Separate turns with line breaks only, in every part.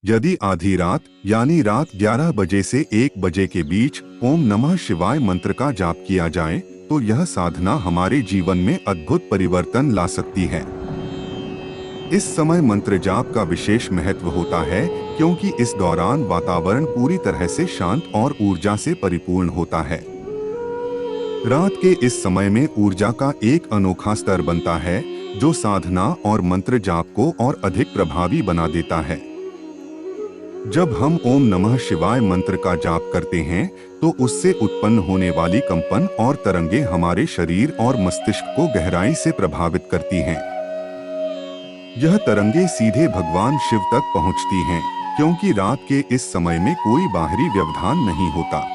यदि आधी रात यानी रात 11 बजे से 1 बजे के बीच ओम नमः शिवाय मंत्र का जाप किया जाए तो यह साधना हमारे जीवन में अद्भुत परिवर्तन ला सकती है। इस समय मंत्र जाप का विशेष महत्व होता है क्योंकि इस दौरान वातावरण पूरी तरह से शांत और ऊर्जा से परिपूर्ण होता है। रात के इस समय में ऊर्जा का एक अनोखा स्तर बनता है जो साधना और मंत्र जाप को और अधिक प्रभावी बना देता है। जब हम ओम नमः शिवाय मंत्र का जाप करते हैं तो उससे उत्पन्न होने वाली कंपन और तरंगे हमारे शरीर और मस्तिष्क को गहराई से प्रभावित करती हैं। यह तरंगे सीधे भगवान शिव तक पहुंचती हैं क्योंकि रात के इस समय में कोई बाहरी व्यवधान नहीं होता।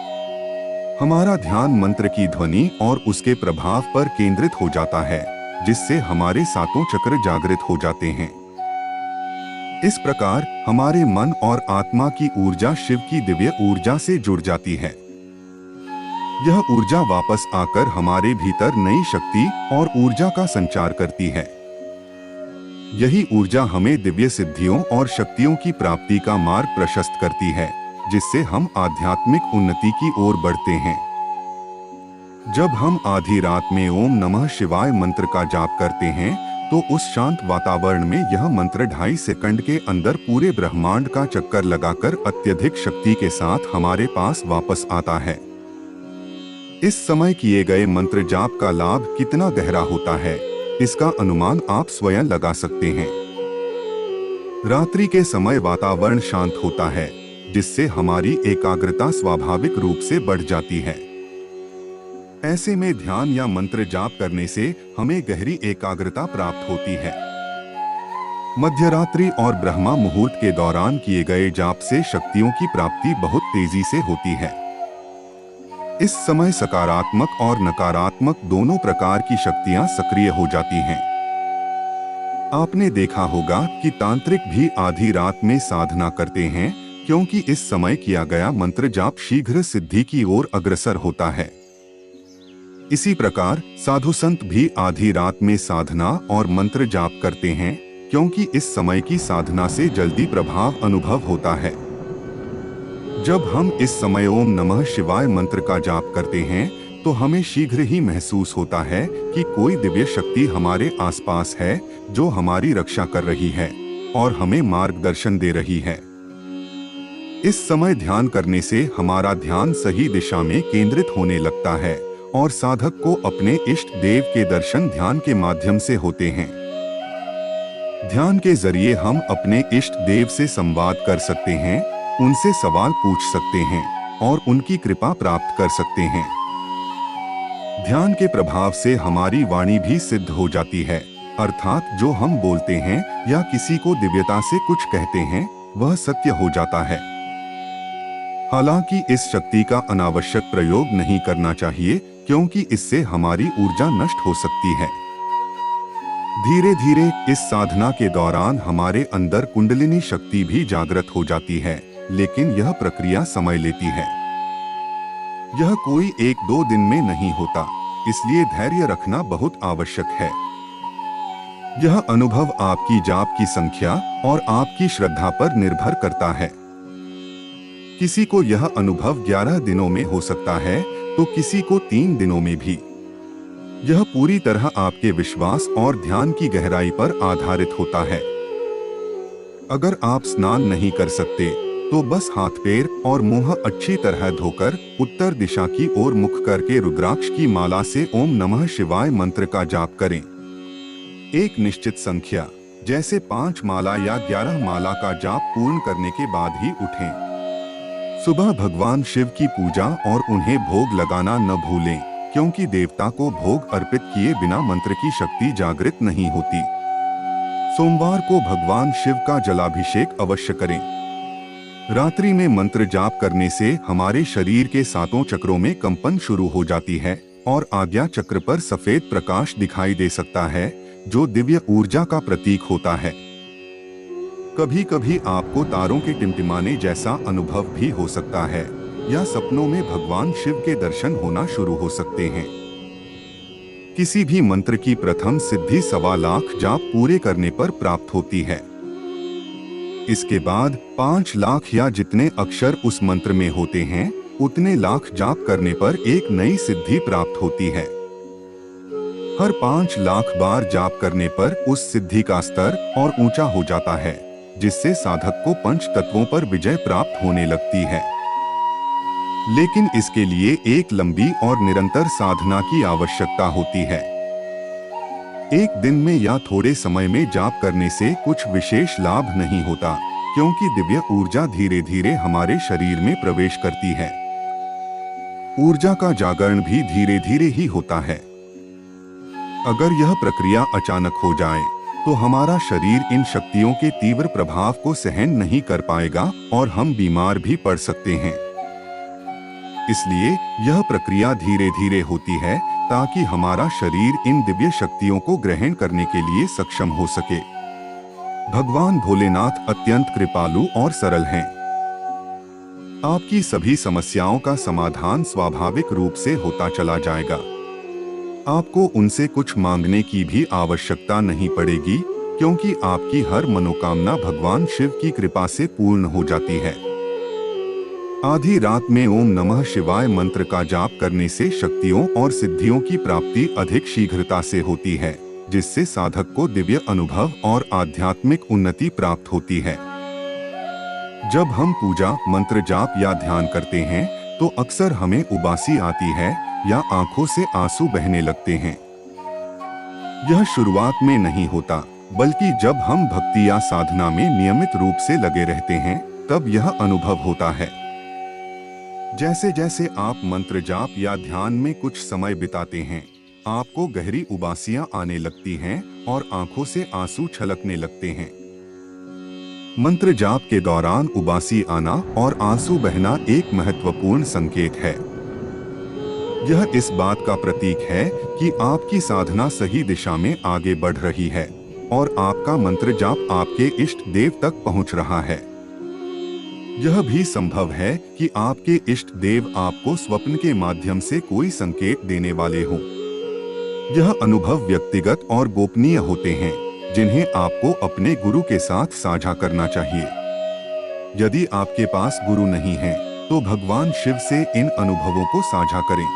हमारा ध्यान मंत्र की ध्वनि और उसके प्रभाव पर केंद्रित हो जाता है जिससे हमारे सातों चक्र जागृत हो जाते हैं। इस प्रकार हमारे मन और आत्मा की ऊर्जा शिव की दिव्य ऊर्जा से जुड़ जाती है। यह ऊर्जा वापस आकर हमारे भीतर नई शक्ति और ऊर्जा का संचार करती है। यही ऊर्जा हमें दिव्य सिद्धियों और शक्तियों की प्राप्ति का मार्ग प्रशस्त करती है जिससे हम आध्यात्मिक उन्नति की ओर बढ़ते हैं। जब हम आधी रात में ओम नमः शिवाय मंत्र का जाप करते हैं तो उस शांत वातावरण में यह मंत्र 2.5 सेकंड के अंदर पूरे ब्रह्मांड का चक्कर लगाकर अत्यधिक शक्ति के साथ हमारे पास वापस आता है। इस समय किए गए मंत्र जाप का लाभ कितना गहरा होता है इसका अनुमान आप स्वयं लगा सकते हैं। रात्रि के समय वातावरण शांत होता है जिससे हमारी एकाग्रता स्वाभाविक रूप से बढ़ जाती है। ऐसे में ध्यान या मंत्र जाप करने से हमें गहरी एकाग्रता प्राप्त होती है। मध्यरात्रि और ब्रह्मा मुहूर्त के दौरान किए गए जाप से शक्तियों की प्राप्ति बहुत तेजी से होती है। इस समय सकारात्मक और नकारात्मक दोनों प्रकार की शक्तियां सक्रिय हो जाती हैं। आपने देखा होगा कि तांत्रिक भी आधी रात में साधना करते हैं क्योंकि इस समय किया गया मंत्र जाप शीघ्र सिद्धि की ओर अग्रसर होता है। इसी प्रकार साधु संत भी आधी रात में साधना और मंत्र जाप करते हैं क्योंकि इस समय की साधना से जल्दी प्रभाव अनुभव होता है। जब हम इस समय ओम नमः शिवाय मंत्र का जाप करते हैं तो हमें शीघ्र ही महसूस होता है कि कोई दिव्य शक्ति हमारे आसपास है जो हमारी रक्षा कर रही है और हमें मार्गदर्शन दे रही है। इस समय ध्यान करने से हमारा ध्यान सही दिशा में केंद्रित होने लगता है और साधक को अपने इष्ट देव के दर्शन ध्यान के माध्यम से होते हैं। ध्यान के जरिए हम अपने इष्ट देव से संवाद कर सकते हैं, उनसे सवाल पूछ सकते हैं और उनकी कृपा प्राप्त कर सकते हैं। ध्यान के प्रभाव से हमारी वाणी भी सिद्ध हो जाती है, अर्थात जो हम बोलते हैं या किसी को दिव्यता से कुछ कहते हैं वह सत्य हो जाता है। हालांकि इस शक्ति का अनावश्यक प्रयोग नहीं करना चाहिए क्योंकि इससे हमारी ऊर्जा नष्ट हो सकती है। धीरे धीरे इस साधना के दौरान हमारे अंदर कुंडलिनी शक्ति भी जागृत हो जाती है, लेकिन यह प्रक्रिया समय लेती है। यह कोई 1-2 दिन में नहीं होता, इसलिए धैर्य रखना बहुत आवश्यक है। यह अनुभव आपकी जाप की संख्या और आपकी श्रद्धा पर निर्भर करता है। किसी को यह अनुभव 11 दिनों में हो सकता है तो किसी को 3 दिनों में भी। यह पूरी तरह आपके विश्वास और ध्यान की गहराई पर आधारित होता है। अगर आप स्नान नहीं कर सकते तो बस हाथ पैर और मुंह अच्छी तरह धोकर उत्तर दिशा की ओर मुख करके रुद्राक्ष की माला से ओम नमः शिवाय मंत्र का जाप करें। एक निश्चित संख्या जैसे 5 माला या 11 माला का जाप पूर्ण करने के बाद ही उठें। सुबह भगवान शिव की पूजा और उन्हें भोग लगाना न भूलें क्योंकि देवता को भोग अर्पित किए बिना मंत्र की शक्ति जागृत नहीं होती। सोमवार को भगवान शिव का जलाभिषेक अवश्य करें। रात्रि में मंत्र जाप करने से हमारे शरीर के सातों चक्रों में कंपन शुरू हो जाती है और आज्ञा चक्र पर सफेद प्रकाश दिखाई दे सकता है जो दिव्य ऊर्जा का प्रतीक होता है। कभी कभी आपको तारों के टिमटिमाने जैसा अनुभव भी हो सकता है या सपनों में भगवान शिव के दर्शन होना शुरू हो सकते हैं। किसी भी मंत्र की प्रथम सिद्धि 1.25 लाख जाप पूरे करने पर प्राप्त होती है। इसके बाद 5 लाख या जितने अक्षर उस मंत्र में होते हैं उतने लाख जाप करने पर एक नई सिद्धि प्राप्त होती है। हर 5 लाख बार जाप करने पर उस सिद्धि का स्तर और ऊंचा हो जाता है, जिससे साधक को पंच तत्वों पर विजय प्राप्त होने लगती है। लेकिन इसके लिए एक लंबी और निरंतर साधना की आवश्यकता होती है। एक दिन में या थोड़े समय में जाप करने से कुछ विशेष लाभ नहीं होता, क्योंकि दिव्य ऊर्जा धीरे धीरे हमारे शरीर में प्रवेश करती है। ऊर्जा का जागरण भी धीरे धीरे ही होता है। अगर यह प्रक्रिया अचानक हो जाए तो हमारा शरीर इन शक्तियों के तीव्र प्रभाव को सहन नहीं कर पाएगा और हम बीमार भी पड़ सकते हैं। इसलिए यह प्रक्रिया धीरे धीरे होती है ताकि हमारा शरीर इन दिव्य शक्तियों को ग्रहण करने के लिए सक्षम हो सके। भगवान भोलेनाथ अत्यंत कृपालु और सरल हैं। आपकी सभी समस्याओं का समाधान स्वाभाविक रूप से होता चला जाएगा। आपको उनसे कुछ मांगने की भी आवश्यकता नहीं पड़ेगी, क्योंकि आपकी हर मनोकामना भगवान शिव की कृपा से पूर्ण हो जाती है। आधी रात में ओम नमः शिवाय मंत्र का जाप करने से शक्तियों और सिद्धियों की प्राप्ति अधिक शीघ्रता से होती है, जिससे साधक को दिव्य अनुभव और आध्यात्मिक उन्नति प्राप्त होती है। जब हम पूजा, मंत्र जाप या ध्यान करते हैं तो अक्सर हमें उबासी आती है या आंखों से आंसू बहने लगते हैं। यह शुरुआत में नहीं होता, बल्कि जब हम भक्ति या साधना में नियमित रूप से लगे रहते हैं तब यह अनुभव होता है। जैसे जैसे आप मंत्र जाप या ध्यान में कुछ समय बिताते हैं, आपको गहरी उबासियां आने लगती हैं और आंखों से आंसू छलकने लगते हैं। मंत्र जाप के दौरान उबासी आना और आंसू बहना एक महत्वपूर्ण संकेत है। यह इस बात का प्रतीक है कि आपकी साधना सही दिशा में आगे बढ़ रही है और आपका मंत्र जाप आपके इष्ट देव तक पहुंच रहा है। यह भी संभव है कि आपके इष्ट देव आपको स्वप्न के माध्यम से कोई संकेत देने वाले हों। यह अनुभव व्यक्तिगत और गोपनीय होते हैं, जिन्हें आपको अपने गुरु के साथ साझा करना चाहिए। यदि आपके पास गुरु नहीं है, तो भगवान शिव से इन अनुभवों को साझा करें।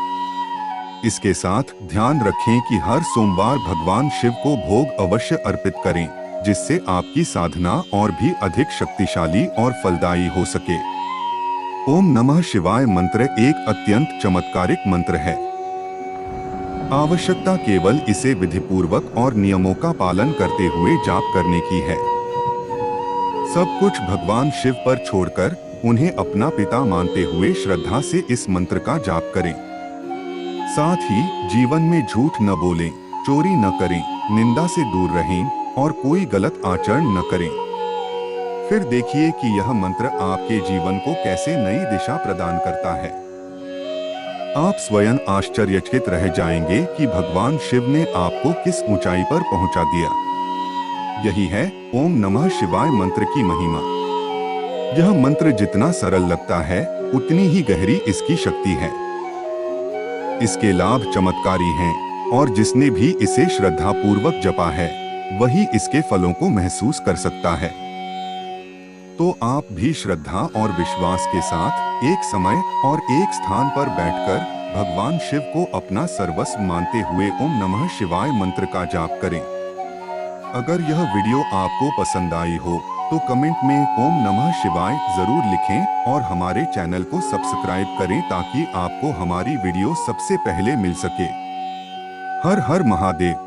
इसके साथ ध्यान रखें कि हर सोमवार भगवान शिव को भोग अवश्य अर्पित करें, जिससे आपकी साधना और भी अधिक शक्तिशाली और फलदायी हो सके। ओम नमः शिवाय मंत्र एक अत्यंत चमत्कारिक मंत्र है। आवश्यकता केवल इसे विधिपूर्वक और नियमों का पालन करते हुए जाप करने की है। सब कुछ भगवान शिव पर छोड़कर उन्हें अपना पिता मानते हुए श्रद्धा से इस मंत्र का जाप करें। साथ ही जीवन में झूठ न बोलें, चोरी न करें, निंदा से दूर रहें और कोई गलत आचरण न करें। फिर देखिए कि यह मंत्र आपके जीवन को कैसे नई दिशा प्रदान करता है। आप स्वयं आश्चर्यचकित रह जाएंगे कि भगवान शिव ने आपको किस ऊंचाई पर पहुंचा दिया। यही है ओम नमः शिवाय मंत्र की महिमा। यह मंत्र जितना सरल लगता है, उतनी ही गहरी इसकी शक्ति है। इसके लाभ चमत्कारी हैं और जिसने भी इसे श्रद्धापूर्वक जपा है, वही इसके फलों को महसूस कर सकता है। तो आप भी श्रद्धा और विश्वास के साथ एक समय और एक स्थान पर बैठकर भगवान शिव को अपना सर्वस्व मानते हुए ओम नमः शिवाय मंत्र का जाप करें। अगर यह वीडियो आपको पसंद आई हो तो कमेंट में ओम नमः शिवाय जरूर लिखें और हमारे चैनल को सब्सक्राइब करें ताकि आपको हमारी वीडियो सबसे पहले मिल सके। हर हर महादेव।